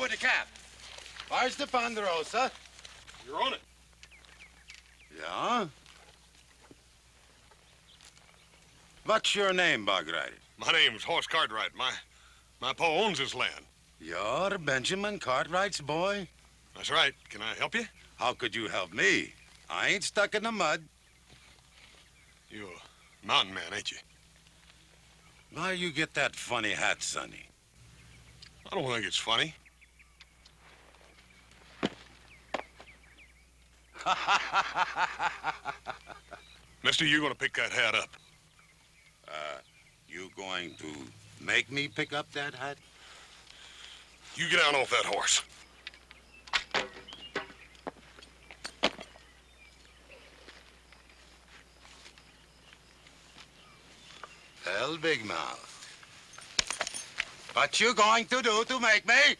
with the cap? Where's the Ponderosa? You're on it. Yeah? What's your name, Bogrider? My name's Horse Cartwright. My pa owns this land. You're Benjamin Cartwright's boy? That's right. Can I help you? How could you help me? I ain't stuck in the mud. You're a mountain man, ain't you? Why you get that funny hat, Sonny? I don't think it's funny. Mister, you're gonna pick that hat up. You going to make me pick up that hat? You get down off that horse. Well, Big Mouth. What you going to do to make me?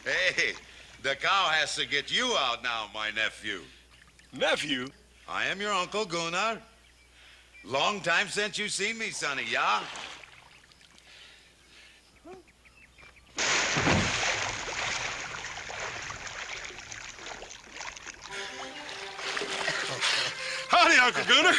Hey, the cow has to get you out now, my nephew. Nephew? I am your Uncle Gunnar. Long time since you seen me, Sonny, yeah? Howdy, Uncle Gunnar.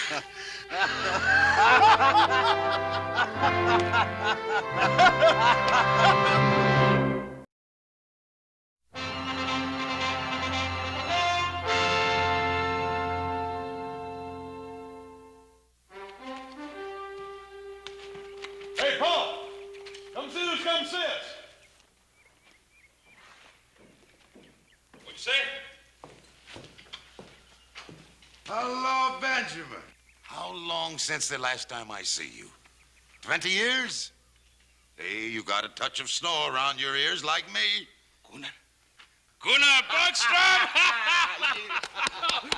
Hey, Paul. Come see who's come see us. What you say? Hello, Benjamin. How long since the last time I see you? 20 years? Hey, you got a touch of snow around your ears like me. Gunnar Borgstrom!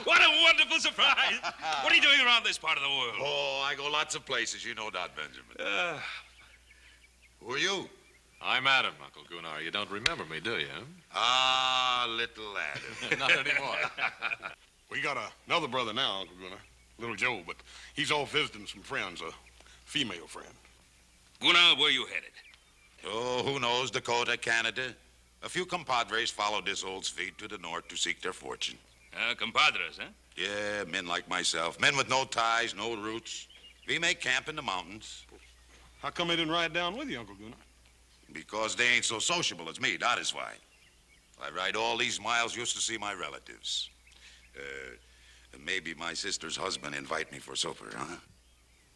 What a wonderful surprise. What are you doing around this part of the world? Oh, I go lots of places. You know that, Benjamin. Who are you? I'm Adam, Uncle Gunnar. You don't remember me, do you? Ah, little Adam. Not anymore. We got another brother now, Uncle Gunnar. Little Joe, but he's off visiting some friends, a female friend. Gunnar, where you headed? Oh, who knows? Dakota, Canada. A few compadres followed this old Swede to the north to seek their fortune. Compadres, huh? Yeah, men like myself. Men with no ties, no roots. We make camp in the mountains. How come they didn't ride down with you, Uncle Gunnar? Because they ain't so sociable as me, that is why. I ride all these miles just to see my relatives. Maybe my sister's husband invite me for supper, huh?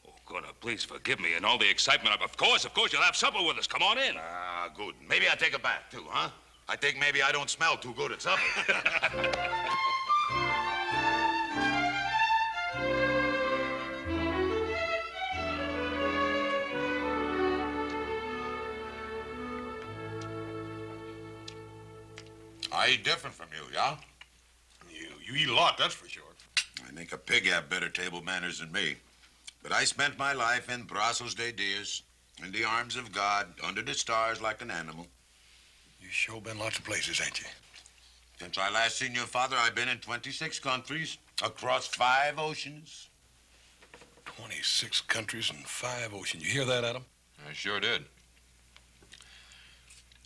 Oh, Gunnar, please forgive me and all the excitement. Of course, you'll have supper with us. Come on in. Ah, good. Maybe I take a bath, too, huh? I think maybe I don't smell too good at supper. I eat different from you, yeah? You eat a lot, that's for sure. I think a pig have better table manners than me. But I spent my life in Brazos de Dias, in the arms of God, under the stars like an animal. You sure been lots of places, ain't you? Since I last seen your father, I've been in 26 countries, across 5 oceans. 26 countries and 5 oceans. You hear that, Adam? I sure did.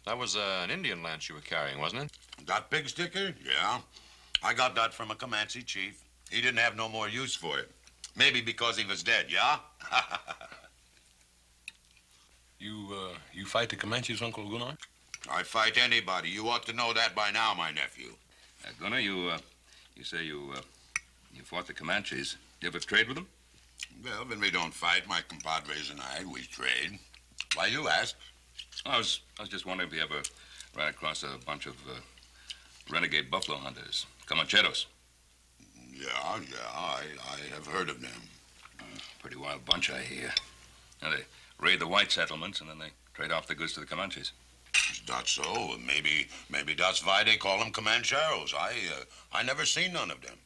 That was an Indian lance you were carrying, wasn't it? That big sticker? Yeah. I got that from a Comanche chief. He didn't have no more use for it. Maybe because he was dead, yeah? You fight the Comanches, Uncle Gunnar? I fight anybody. You ought to know that by now, my nephew. Gunnar, you say you fought the Comanches. You ever trade with them? Well, when we don't fight, my compadres and I, we trade. Why you ask? I was just wondering if you ever ran across a bunch of renegade buffalo hunters, Commancheros. Yeah, I have heard of them. Pretty wild bunch, I hear. Now, they raid the white settlements, and then they trade off the goods to the Comanches. Is that so? Maybe that's why they call them Commancheros. I never seen none of them.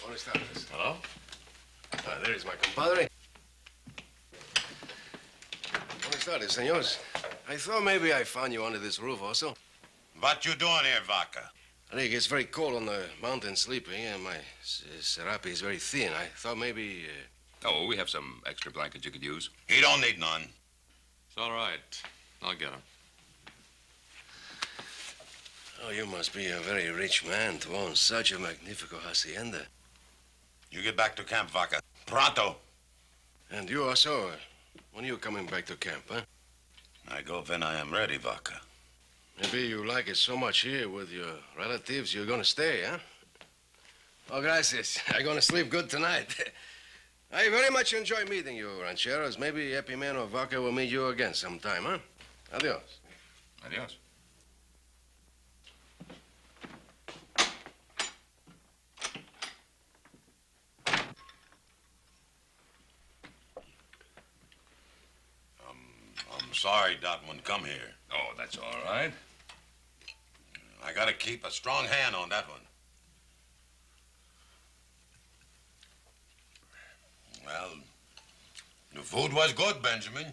Buenas tardes. Hello? There is my compadre. Buenas tardes, señores. I thought maybe I found you under this roof also. What you doing here, Vaca? I think it's very cold on the mountain sleeping, and my serape is very thin. I thought maybe... Oh, we have some extra blankets you could use. He don't need none. It's all right. I'll get him. Oh, you must be a very rich man to own such a magnifico hacienda. You get back to camp, Vaca. Pronto. And you also, when are you coming back to camp, huh? I go when I am ready, Vaca. Maybe you like it so much here with your relatives, you're gonna stay, huh? Oh, gracias. I'm gonna sleep good tonight. I very much enjoy meeting you, rancheros. Maybe Epiman or Vaca will meet you again sometime, huh? Adios. Adios. I'm sorry Dot wouldn't come here. Oh, that's all right. I gotta keep a strong hand on that one. Well, the food was good, Benjamin.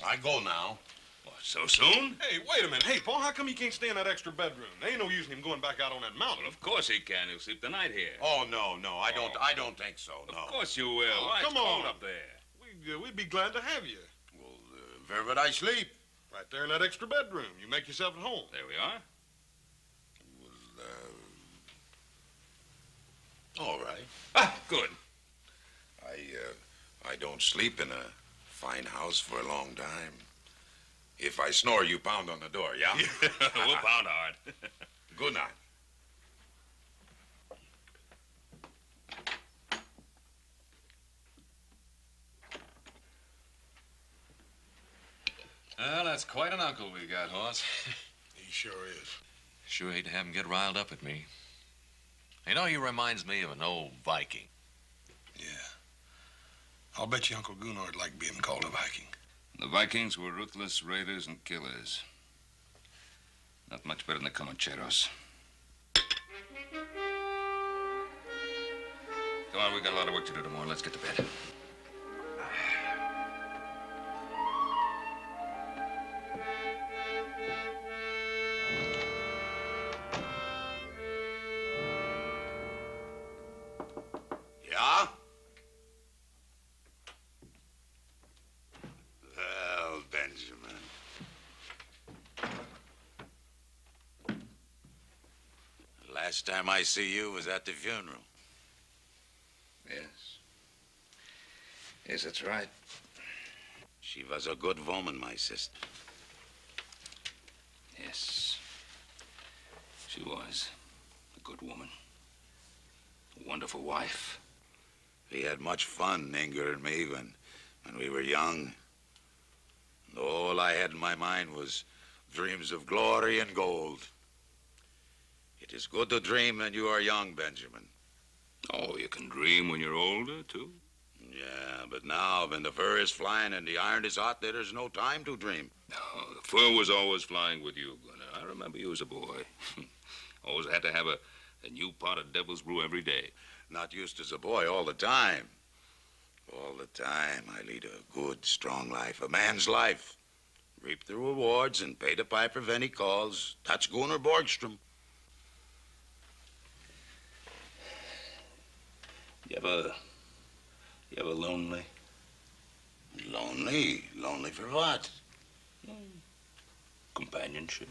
I go now. What, so soon? Hey, wait a minute. Hey, Paul, how come you can't stay in that extra bedroom? There ain't no use in him going back out on that mountain. Well, of course he can. He'll sleep the night here. Oh, no, I don't think so, no. Of course you will. Oh, Why, it's come on. cold up there. We'd be glad to have you. Well, where would I sleep? Right there in that extra bedroom. You make yourself at home. There we are. Well, all right. Ah, good. I don't sleep in a fine house for a long time. If I snore, you pound on the door, yeah? We'll pound hard. Good night. Well, that's quite an uncle we got, Hoss. He sure is. Sure hate to have him get riled up at me. You know, he reminds me of an old Viking. Yeah. I'll bet you Uncle Gunnar would like being called a Viking. The Vikings were ruthless raiders and killers. Not much better than the Commancheros. Come on, we got a lot of work to do tomorrow. Let's get to bed. Yeah? Well, Benjamin. Last time I see you was at the funeral. Yes. Yes, that's right. She was a good woman, my sister. Yes. She was a good woman. A wonderful wife. We had much fun, Inger and me, when we were young. And all I had in my mind was dreams of glory and gold. It is good to dream when you are young, Benjamin. Oh, you can dream when you're older, too? Yeah, but now, when the fur is flying and the iron is hot, there is no time to dream. No, the fur was always flying with you, Gunnar. I remember you as a boy. Always had to have a new pot of devil's brew every day. Not used as a boy all the time. All the time, I lead a good, strong life, a man's life. Reap the rewards and pay the piper when he calls. That's Gunnar Borgstrom. You ever lonely? Lonely? Lonely for what? Companionship?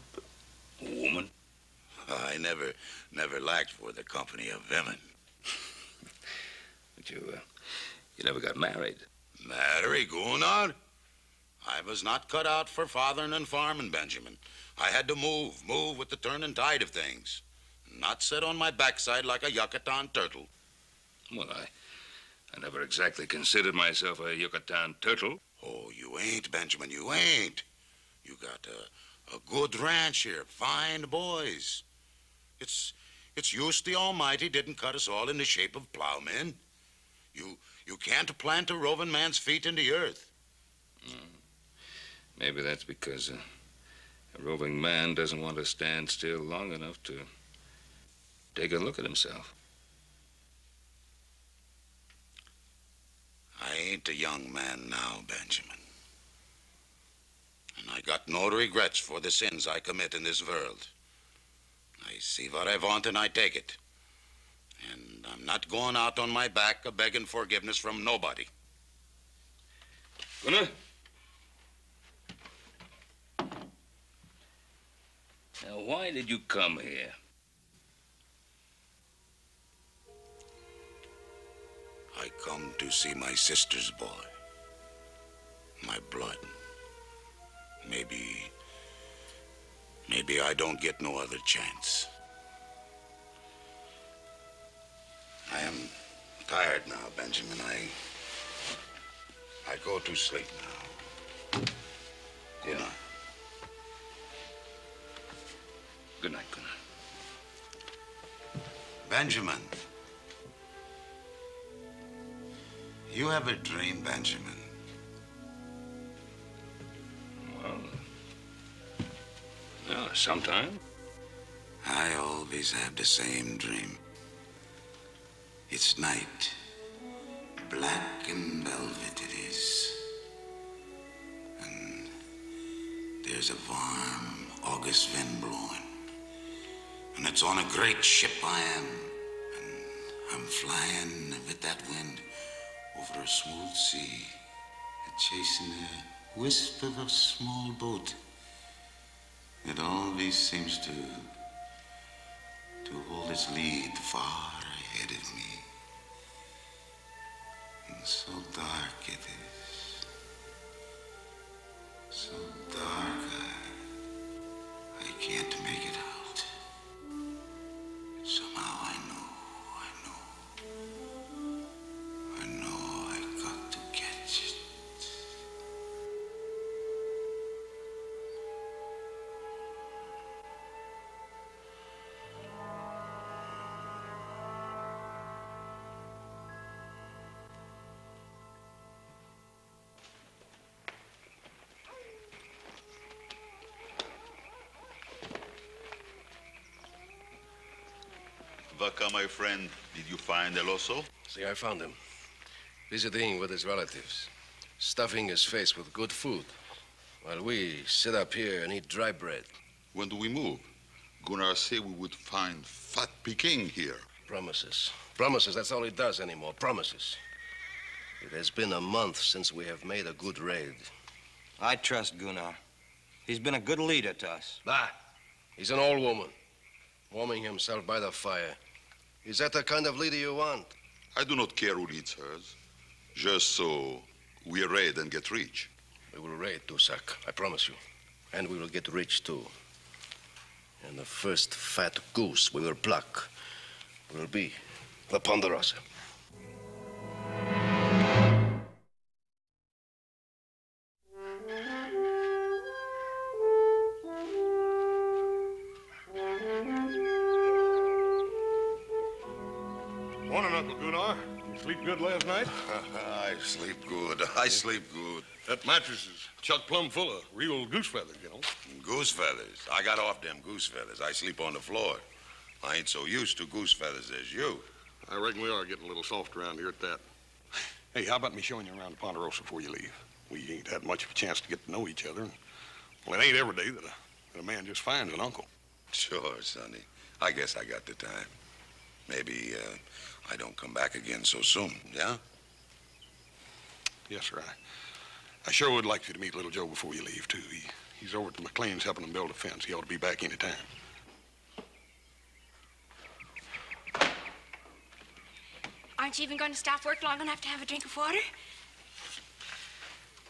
A woman? I never lacked for the company of women. But you never got married. Marry, Gunnar? I was not cut out for fathering and farming, Benjamin. I had to move with the turning tide of things. Not sit on my backside like a Yucatan turtle. Well, I never exactly considered myself a Yucatan turtle. Oh, you ain't, Benjamin, you ain't. You got a good ranch here, fine boys. It's just the Almighty didn't cut us all in the shape of plowmen. You can't plant a roving man's feet in the earth. Maybe that's because a roving man doesn't want to stand still long enough to take a look at himself. I ain't a young man now, Benjamin. And I got no regrets for the sins I commit in this world. I see what I want and I take it. And I'm not going out on my back a-begging forgiveness from nobody. Gunnar? Now, why did you come here? I come to see my sister's boy. My blood. Maybe I don't get no other chance. I am tired now, Benjamin. I go to sleep now. Good night. Good night, Gunnar. Benjamin. You ever dream, Benjamin? Well, yeah, sometime. I always have the same dream. It's night. Black and velvet it is. And there's a warm August wind blowing. And it's on a great ship I am. And I'm flying with that wind over a smooth sea, chasing a wisp of a small boat. It always seems to hold its lead far ahead of me. And so dark it is. So dark I can't make it out. Somehow I know I got to catch it. Vaca, my friend, did you find El Oso? See, I found him. Visiting with his relatives. Stuffing his face with good food. While we sit up here and eat dry bread. When do we move? Gunnar said we would find fat Peking here. Promises. Promises, that's all he does anymore. Promises. It has been a month since we have made a good raid. I trust Gunnar. He's been a good leader to us. Ah, he's an old woman. Warming himself by the fire. Is that the kind of leader you want? I do not care who leads hers. Just so we raid and get rich. We will raid, Dusak, I promise you. And we will get rich, too. And the first fat goose we will pluck will be the Ponderosa. Morning, Uncle Gunnar. You sleep good last night? I sleep good. I sleep good. That mattress is chock plumb full of real goose feathers, you know. Goose feathers. I got off them goose feathers. I sleep on the floor. I ain't so used to goose feathers as you. I reckon we are getting a little soft around here at that. Hey, how about me showing you around the Ponderosa before you leave? We ain't had much of a chance to get to know each other. Well, it ain't every day that a man just finds an uncle. Sure, Sonny. I guess I got the time. Maybe I don't come back again so soon, yeah? Yes, sir. I sure would like you to meet little Joe before you leave, too. He's over at the McLean's helping them build a fence. He ought to be back any time. Aren't you even going to stop work long enough to have a drink of water?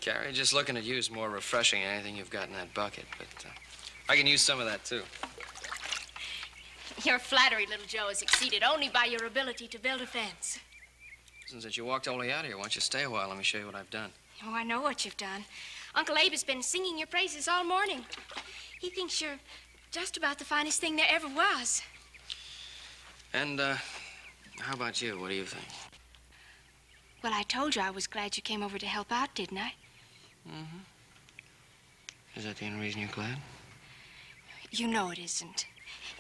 Carrie, just looking at you is more refreshing than anything you've got in that bucket, but I can use some of that, too. Your flattery, little Joe, is exceeded only by your ability to build a fence. Since you walked all the way out here, why don't you stay a while? Let me show you what I've done. Oh, I know what you've done. Uncle Abe has been singing your praises all morning. He thinks you're just about the finest thing there ever was. And, how about you? What do you think? Well, I told you I was glad you came over to help out, didn't I? Mm-hmm. Is that the only reason you're glad? You know it isn't.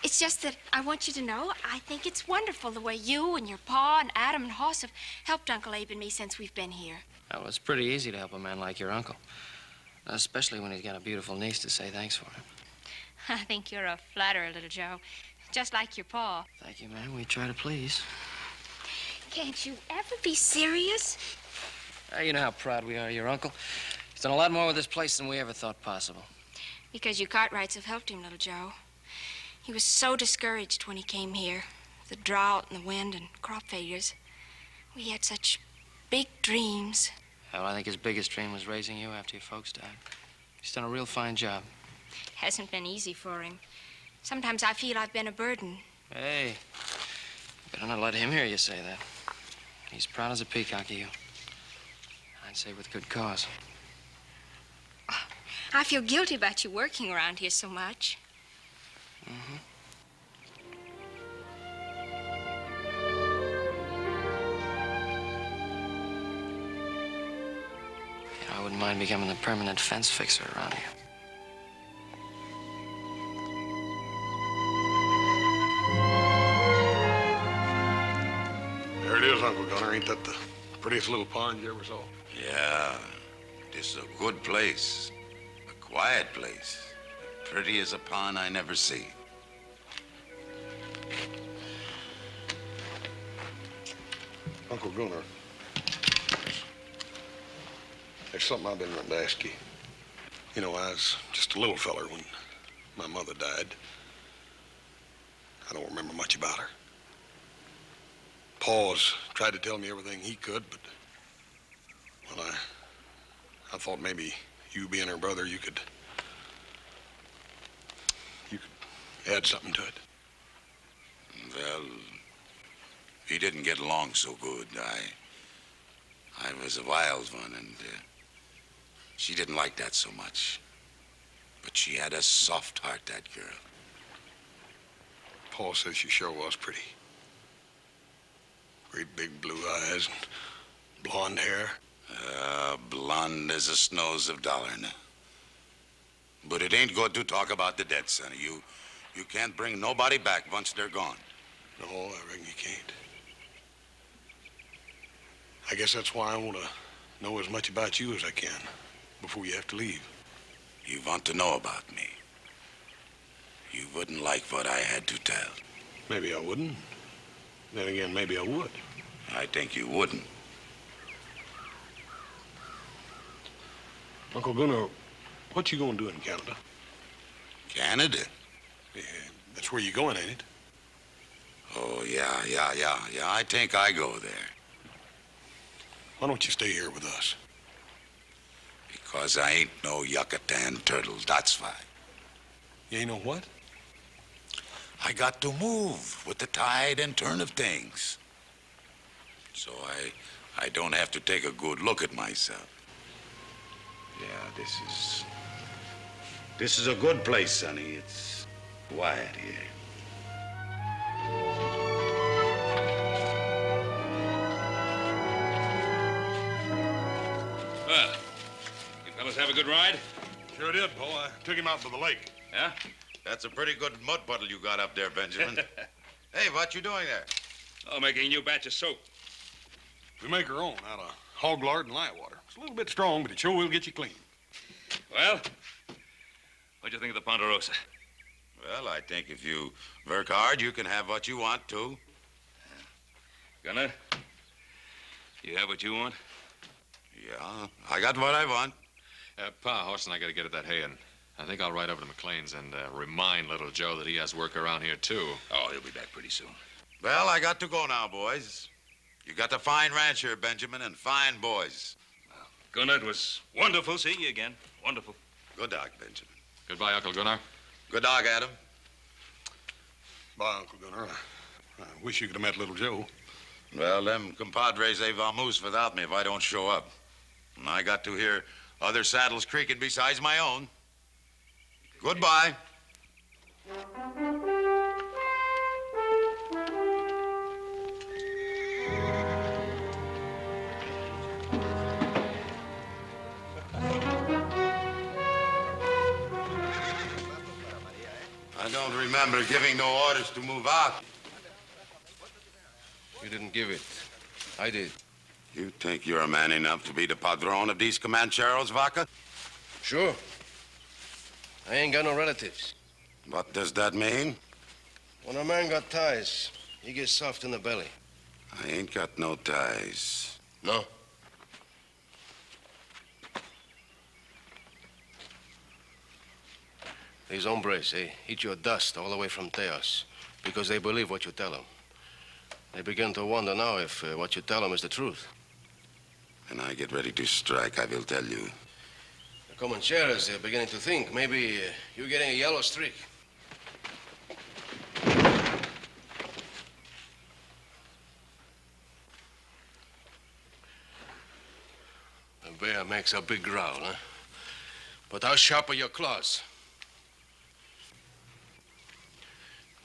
It's just that I want you to know I think it's wonderful the way you and your pa and Adam and Hoss have helped Uncle Abe and me since we've been here. Well, it's pretty easy to help a man like your uncle. Especially when he's got a beautiful niece to say thanks for him. I think you're a flatterer, little Joe. Just like your pa. Thank you, ma'am. We try to please. Can't you ever be serious? You know how proud we are of your uncle. He's done a lot more with this place than we ever thought possible. Because you Cartwrights have helped him, little Joe. He was so discouraged when he came here. The drought and the wind and crop failures. We had such big dreams. Well, I think his biggest dream was raising you after your folks died. He's done a real fine job. Hasn't been easy for him. Sometimes I feel I've been a burden. Hey, better not let him hear you say that. He's proud as a peacock of you. I'd say with good cause. I feel guilty about you working around here so much. Mm-hmm. You know, I wouldn't mind becoming the permanent fence fixer around here. There it is, Uncle Gunnar. Ain't that the prettiest little pond you ever saw? Yeah, this is a good place. A quiet place. Pretty as a pond I never see. Uncle Gunnar, there's something I've been wanting to ask you. You know, I was just a little feller when my mother died. I don't remember much about her. Pa's tried to tell me everything he could, but, well, I thought maybe you being her brother, you could add something to it. Well, we didn't get along so good. I was a wild one, and she didn't like that so much. But she had a soft heart, that girl. Pa says she sure was pretty. Great big blue eyes and blonde hair. Blonde as the snows of Dollarn. But it ain't good to talk about the dead, sonny. You can't bring nobody back once they're gone. No, I reckon you can't. I guess that's why I want to know as much about you as I can before you have to leave. You want to know about me. You wouldn't like what I had to tell. Maybe I wouldn't. Then again, maybe I would. I think you wouldn't. Uncle Gunnar, what you gonna do in Canada? Canada? Yeah, that's where you're going, ain't it? Oh, yeah. I think I go there. Why don't you stay here with us? Because I ain't no Yucatan turtle, that's why. You ain't know what? I got to move with the tide and turn of things. So I don't have to take a good look at myself. Yeah, this is a good place, sonny. It's quiet here. Well, you fellas have a good ride? Sure did, Bo. I took him out to the lake. Yeah? That's a pretty good mud puddle you got up there, Benjamin. Hey, what you doing there? Oh, making a new batch of soap. We make our own out of hog lard and light water. It's a little bit strong, but it sure will get you clean. Well, what'd you think of the Ponderosa? Well, I think if you work hard, you can have what you want, too. Gunnar, you have what you want? Yeah, I got what I want. Pa, Horse and I got to get at that hay, and I think I'll ride over to McLean's and remind little Joe that he has work around here, too. Oh, he'll be back pretty soon. Well, I got to go now, boys. You got a fine ranch here, Benjamin, and fine boys. Well, Gunnar, it was wonderful seeing you again. Wonderful. Good dog, Benjamin. Goodbye, Uncle Gunnar. Good dog, Adam. Bye, Uncle Gunnar. I wish you could have met little Joe. Well, them compadres, they vamoose without me if I don't show up. And I got to hear other saddles creaking besides my own. Goodbye. I don't remember giving no orders to move out. You didn't give it. I did. You think you're man enough to be the padrone of these Commancheros, Vaca? Sure. I ain't got no relatives. What does that mean? When a man got ties, he gets soft in the belly. I ain't got no ties. No? These hombres, they eat your dust all the way from Teos because they believe what you tell them. They begin to wonder now if what you tell them is the truth. When I get ready to strike, I will tell you. The Commancheros, they're beginning to think maybe you're getting a yellow streak. The bear makes a big growl, huh? But how sharp are your claws?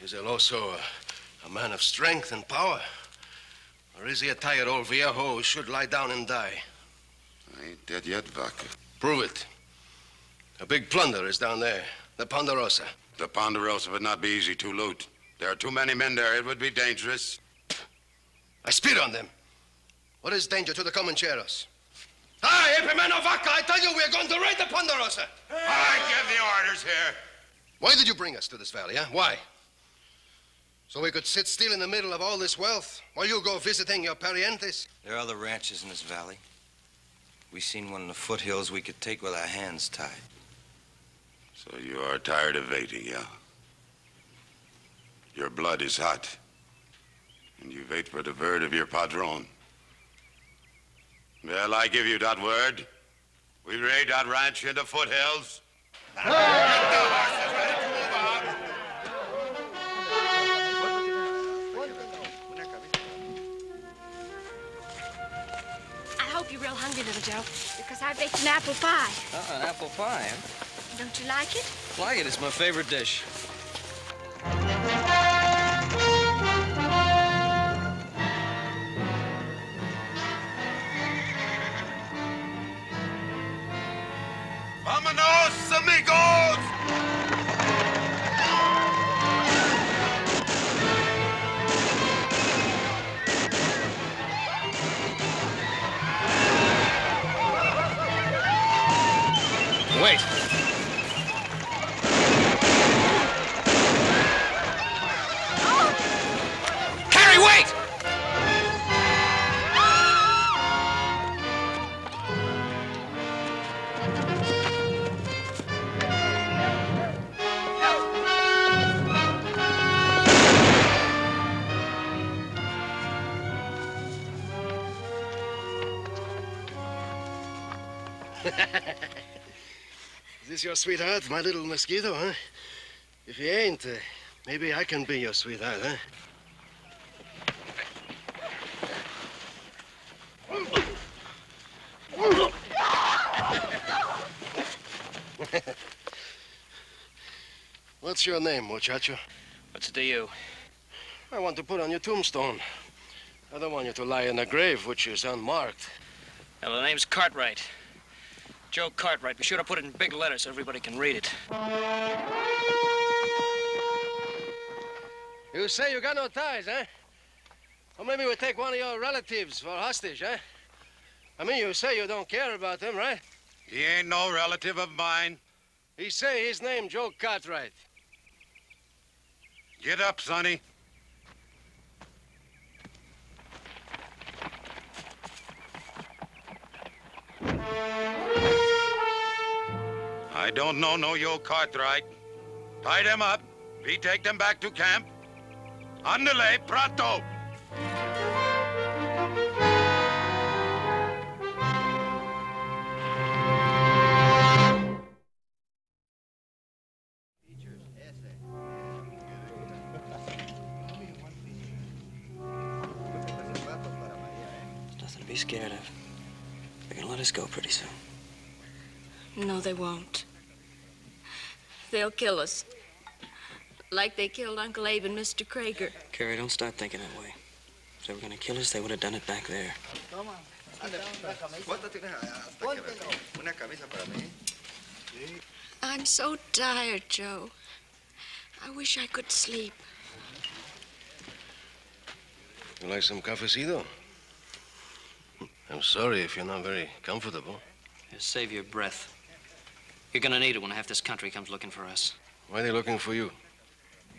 Is El Oso a man of strength and power? Or is he a tired old viejo who should lie down and die? I ain't dead yet, Vaca. Prove it. A big plunder is down there, the Ponderosa. The Ponderosa would not be easy to loot. There are too many men there. It would be dangerous. I spit on them. What is danger to the Commancheros? Hi, Epimeno Vaca, I tell you, we're going to raid the Ponderosa. I give the orders here. Why did you bring us to this valley, huh? Why? So we could sit still in the middle of all this wealth while you go visiting your parientes? There are other ranches in this valley. We seen one in the foothills we could take with our hands tied. So you are tired of waiting, yeah? Your blood is hot. And you wait for the word of your padrone. Well, I give you that word. We raid that ranch in the foothills. Get the horses ready to move out. I hope you're real hungry, little Joe, because I baked an apple pie. An apple pie, huh? Don't you like it? Like it. It's my favorite dish. Vámonos, amigos! Wait. Harry, wait! Is this your sweetheart, my little mosquito, huh? If you ain't, maybe I can be your sweetheart, huh? What's your name, muchacho? What's it to you? I want to put on your tombstone. I don't want you to lie in a grave which is unmarked. Well, the name's Cartwright. Joe Cartwright. Be sure to put it in big letters so everybody can read it. You say you got no ties, huh? Or maybe we take one of your relatives for hostage, huh? I mean, you say you don't care about them, right? He ain't no relative of mine. He say his name Joe Cartwright. Get up, Sonny. I don't know no Joe Cartwright. Tie them up. We take them back to camp. Andale, pronto. Nothing to be scared of. We can let let us go pretty soon. No, they won't. They'll kill us. Like they killed Uncle Abe and Mr. Krager. Carrie, don't start thinking that way. If they were gonna kill us, they would have done it back there. I'm so tired, Joe. I wish I could sleep. You like some cafecito? I'm sorry if you're not very comfortable. Just save your breath. You're gonna need it when half this country comes looking for us. Why are they looking for you?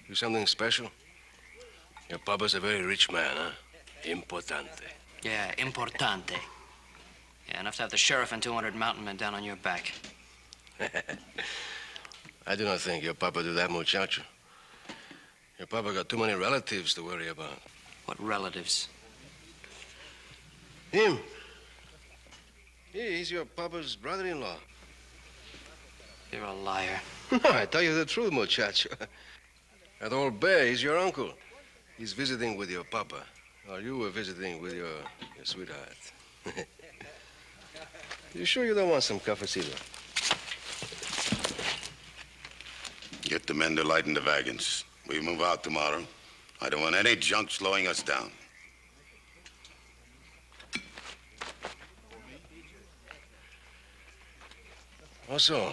You something special? Your papa's a very rich man, huh? Importante. Yeah, importante. Yeah, enough to have the sheriff and 200 mountain men down on your back. I do not think your papa do that, muchacho. Your papa got too many relatives to worry about. What relatives? Him. He's your papa's brother-in-law. You're a liar. No, I tell you the truth, muchacho. That old bear, he's your uncle. He's visiting with your papa. While you were visiting with your sweetheart. You sure you don't want some cafecito? Get the men to lighten the wagons. We move out tomorrow. I don't want any junk slowing us down. Also,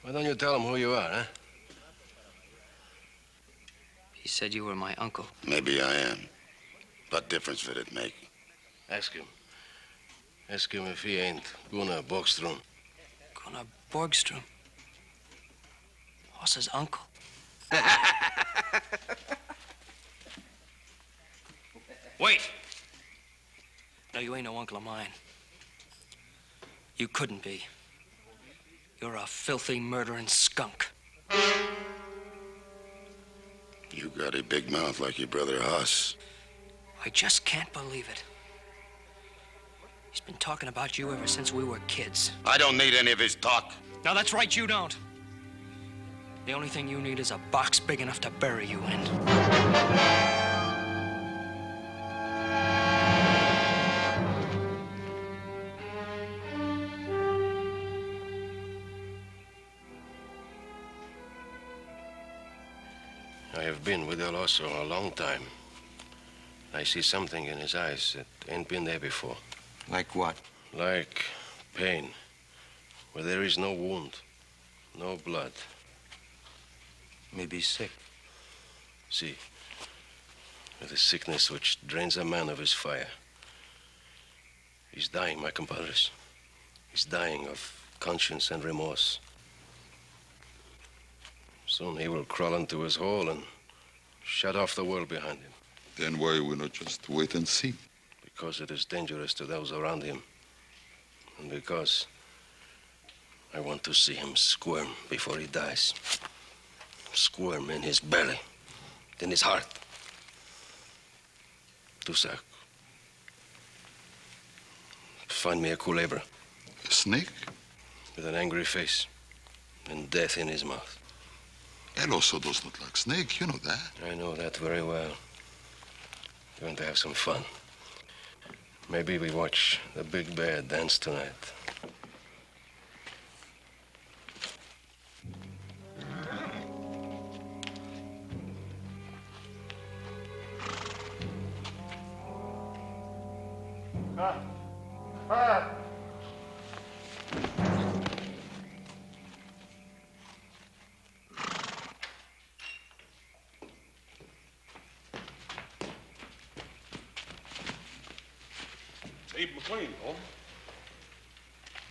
why don't you tell him who you are, huh? He said you were my uncle. Maybe I am. What difference would it make? Ask him. Ask him if he ain't Gunnar Borgstrom. Gunnar Borgstrom? Hoss's uncle? Wait! No, you ain't no uncle of mine. You couldn't be. You're a filthy, murdering skunk. You got a big mouth like your brother Hoss. I just can't believe it. He's been talking about you ever since we were kids. I don't need any of his talk. No, that's right, you don't. The only thing you need is a box big enough to bury you in. I have been with El Oso a long time. I see something in his eyes that ain't been there before. Like what? Like pain, where there is no wound, no blood. Maybe sick. See, with a sickness which drains a man of his fire. He's dying, my compadres. He's dying of conscience and remorse. Soon he will crawl into his hole and shut off the world behind him. Then why we not just wait and see? Because it is dangerous to those around him. And because I want to see him squirm before he dies. Squirm in his belly, in his heart. Tusak, find me a culebra. A snake? With an angry face and death in his mouth. El Oso does not like snake, you know that. I know that very well. We're going to have some fun. Maybe we watch the big bear dance tonight. Abe McLean, Paul.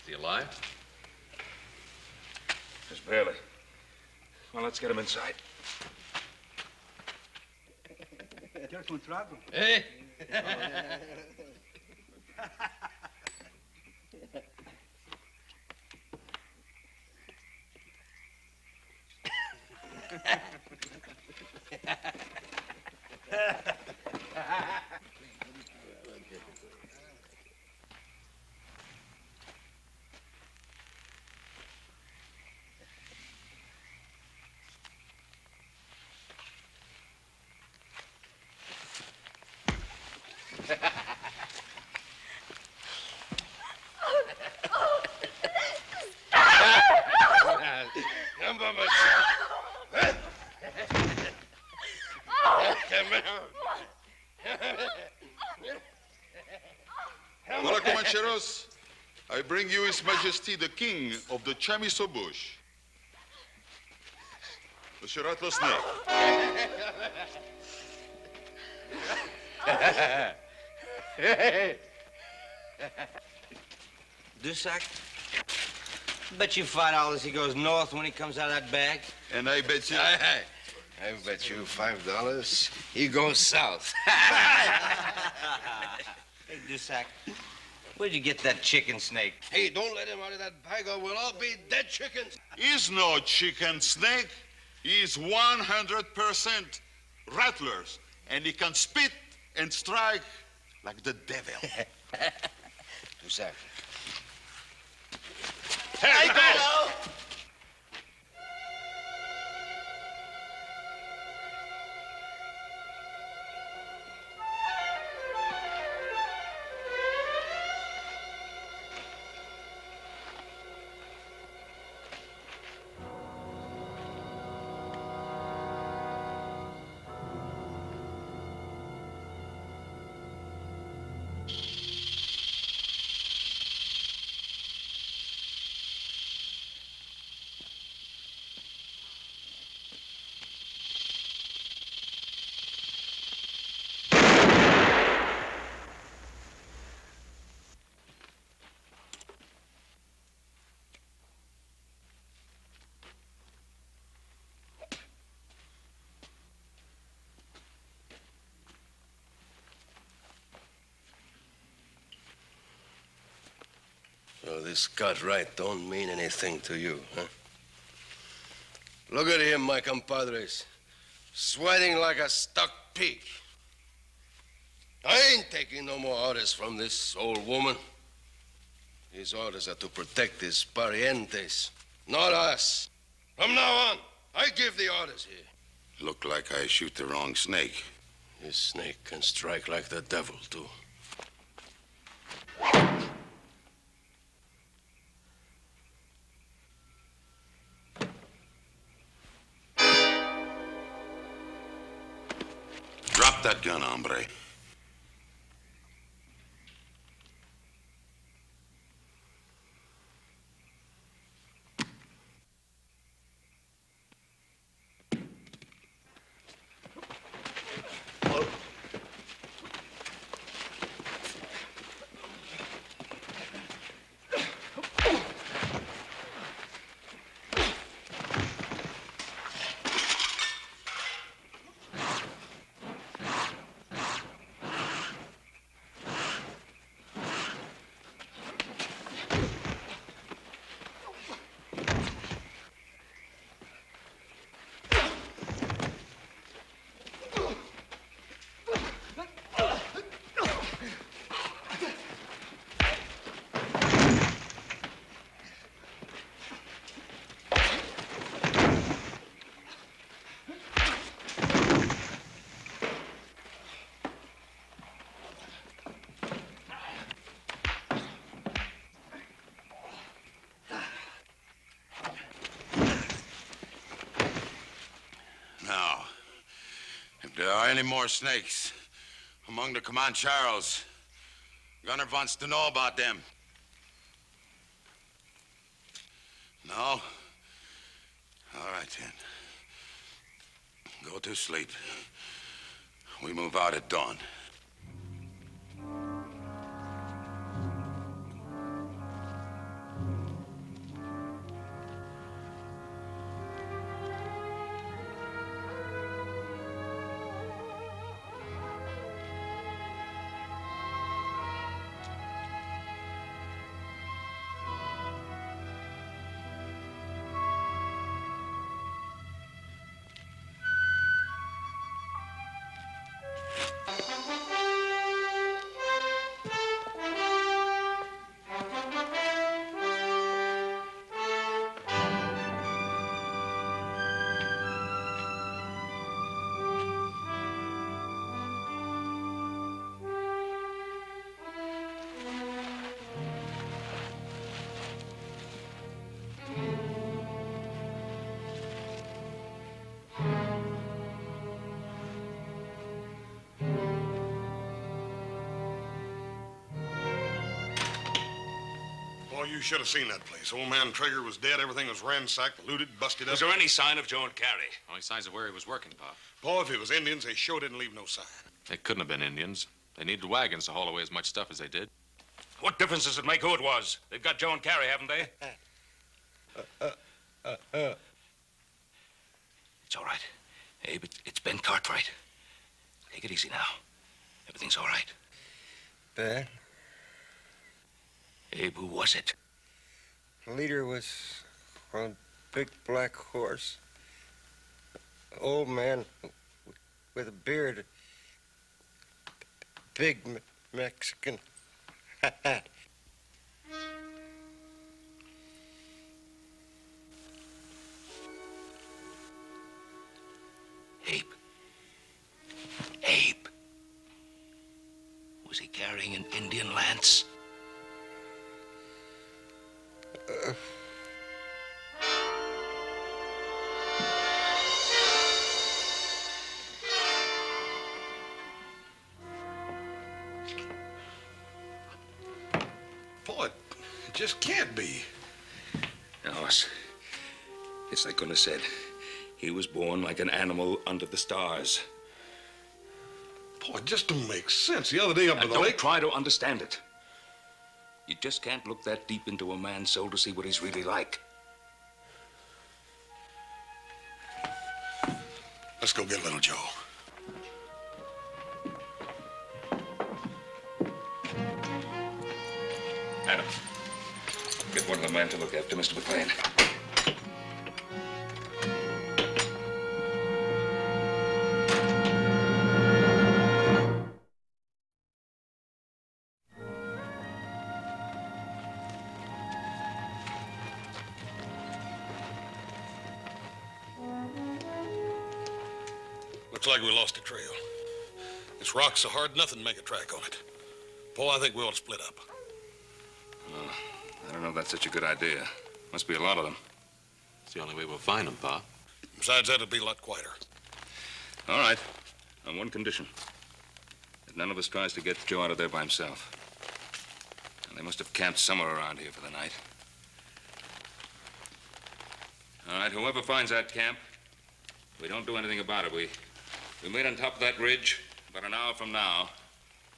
Is he alive? Just barely. Well, let's get him inside. Hey! Hola, Commancheros. I bring you His Majesty the King of the Chamiso Bush. The Shirato Snake. Dusak? Bet you $5 he goes north when he comes out of that bag. And I bet you... I bet you $5 he goes south. Hey, Dusak, where'd you get that chicken snake? Hey, don't let him out of that bag or we'll all be dead chickens. He's no chicken snake. He's 100% rattlers. And he can spit and strike like the devil. Dusak. Hey, go! So this Cartwright don't mean anything to you, huh? Look at him, my compadres. Sweating like a stuck pig. I ain't taking no more orders from this old woman. His orders are to protect his parientes, not us. From now on, I give the orders here. Look like I shoot the wrong snake. This snake can strike like the devil, too. Drop that gun, hombre. Now, if there are any more snakes among the Commancheros, Gunnar wants to know about them. No? All right, then. Go to sleep. We move out at dawn. you should have seen that place. Old man Traeger was dead. Everything was ransacked, looted, busted up. Was there any sign of Joe and Carrie? Only signs of where he was working, Pa. Pa, if it was Indians, they sure didn't leave no sign. They couldn't have been Indians. They needed wagons to haul away as much stuff as they did. What difference does it make who it was? They've got Joe and Carrie, haven't they? It's all right. Abe, it's Ben Cartwright. Take it easy now. Everything's all right. Ben? Abe, who was it? The leader was on a big black horse. Old man with a beard. Big Mexican hat. Abe. Abe. Was he carrying an Indian lance? Boy, it just can't be. No, it's like Gunnar said. He was born like an animal under the stars. Boy, it just don't make sense. The other day up at the lake... Don't try to understand it. You just can't look that deep into a man's soul to see what he's really like. Let's go get little Joe. Adam, get one of the men to look after Mr. McLean. Looks like we lost a trail. This rock's so hard, nothing make a track on it. Paul, I think we ought to split up. I don't know if that's such a good idea. Must be a lot of them. It's the only way we'll find them, Pa. Besides that, it'll be a lot quieter. All right. On one condition. That none of us tries to get Joe out of there by himself. And they must have camped somewhere around here for the night. All right, whoever finds that camp, we don't do anything about it. We meet on top of that ridge about an hour from now,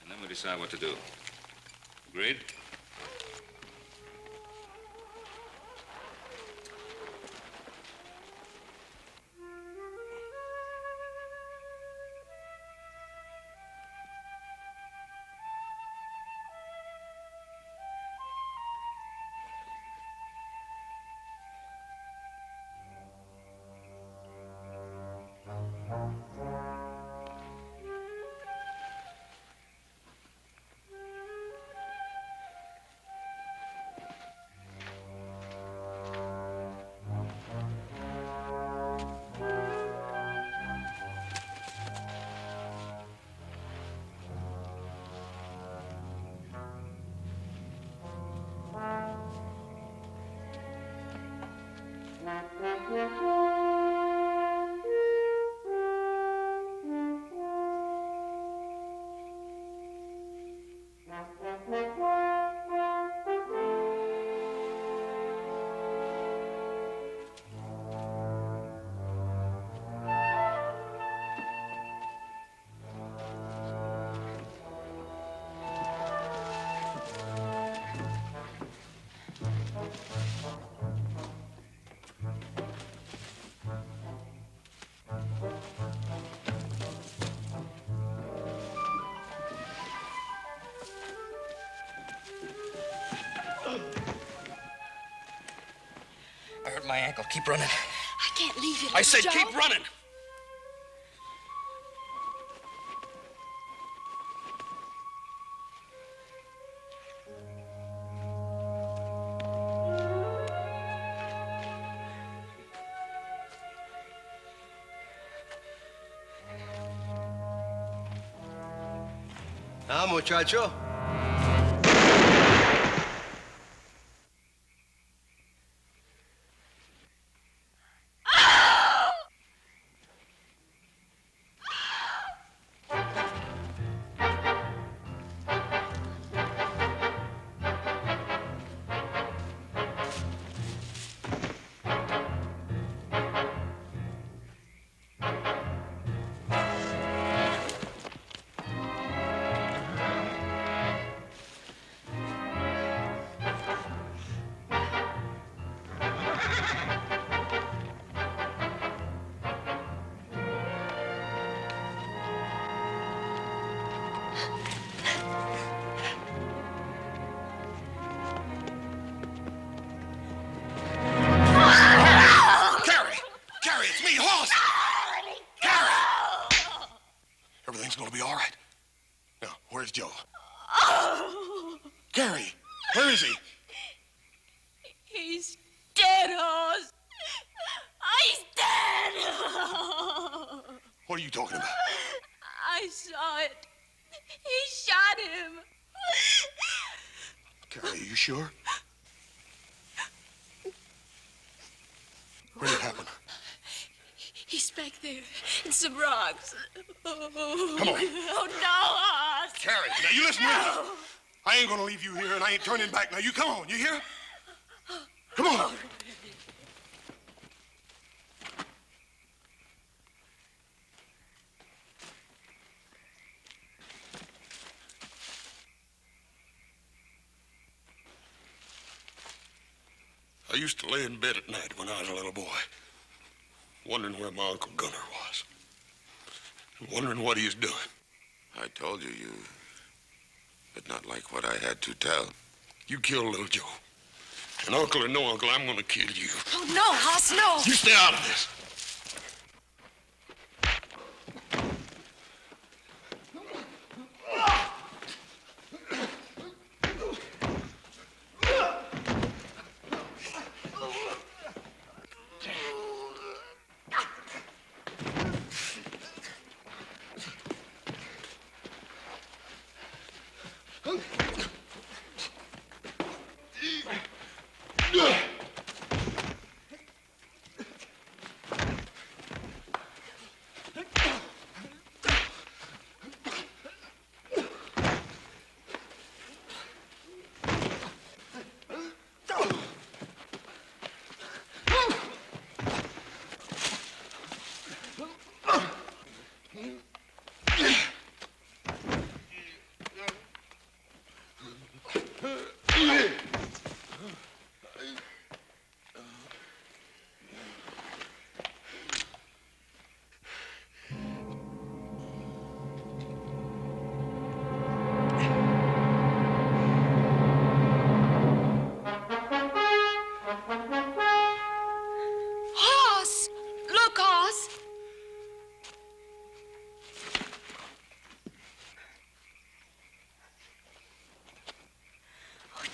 and then we decide what to do. Agreed? I hurt my ankle. Keep running. I can't leave you, I said Joe. keep running. Now, muchacho. Carrie, it's me, Hoss! Carrie! Everything's gonna be all right. Now, where's Joe? Carrie, where is he? He's dead, Hoss. He's dead. What are you talking about? I saw it. He shot him. Carrie, are you sure? Where did it happen? He's back there in some rocks. Oh. Come on. Oh, no, Hoss. Carrie, now you listen to me. I ain't gonna leave you here, and I ain't turning back. Now you come on, you hear? Come on. I used to lay in bed at night when I was a little boy, wondering where my Uncle Gunnar was, and wondering what he was doing. I told you, but not like what I had to tell. You killed little Joe. And uncle or no uncle, I'm gonna kill you. Oh, no, Hoss, no. You stay out of this.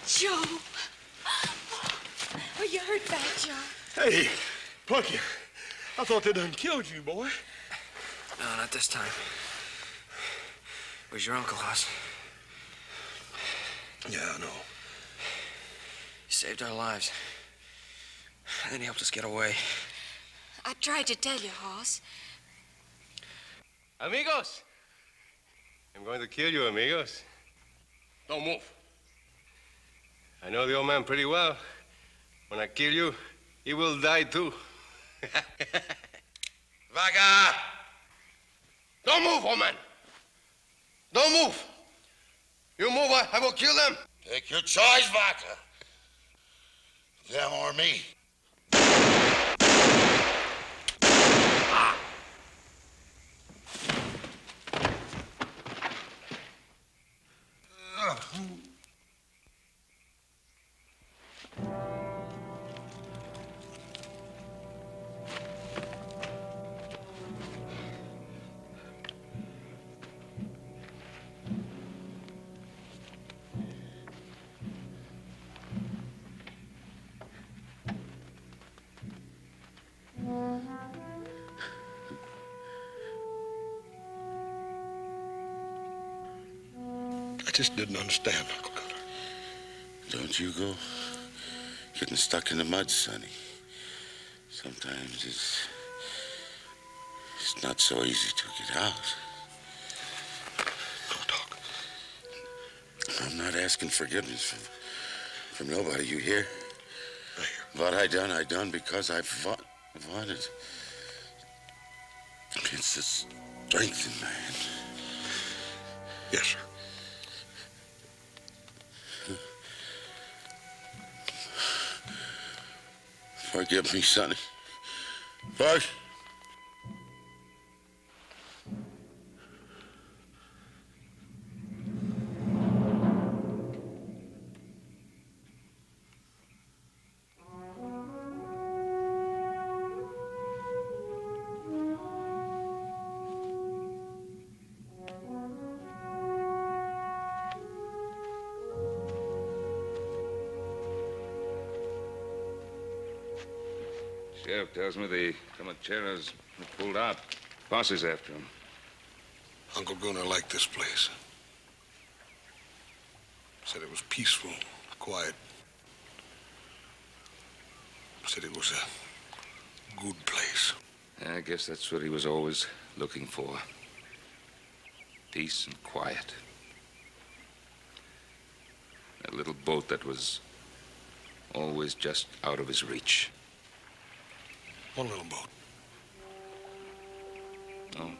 Joe. Are you hurt bad, Joe? Hey, Plucky, I thought they done killed you, boy. No, not this time. Where's your uncle, Hoss? Yeah, I know. He saved our lives. And then he helped us get away. I tried to tell you, Hoss. Amigos! I'm going to kill you, amigos. Don't move. I know the old man pretty well. When I kill you, he will die too. Vaca! Don't move, old man. Don't move. You move, I will kill them. Take your choice, Vaca. Them or me. I just didn't understand, Uncle Gunnar. Don't you go getting stuck in the mud, Sonny. Sometimes it's not so easy to get out. Don't talk. I'm not asking forgiveness from nobody, you hear? I hear. What I done because I wanted. It's the strength in man. Yes, sir. Forgive me, Sonny. Sheriff tells me the Commancheros have pulled out. Posse's after him. Uncle Gunnar liked this place. Said it was peaceful, quiet. Said it was a good place. I guess that's what he was always looking for. Peace and quiet. That little boat that was always just out of his reach. One little boat. No.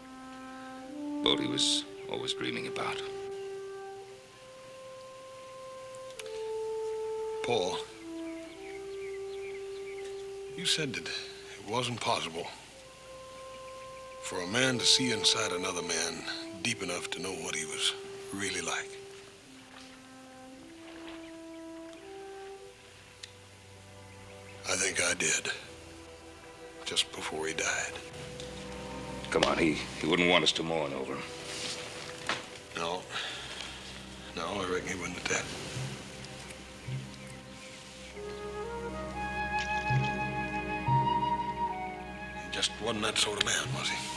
Boat he was always dreaming about. Paul, you said that it wasn't possible for a man to see inside another man deep enough to know what he was really like. I think I did. Just before he died. Come on, he wouldn't want us to mourn over him. No. No, I reckon he wouldn't at that. He just wasn't that sort of man, was he?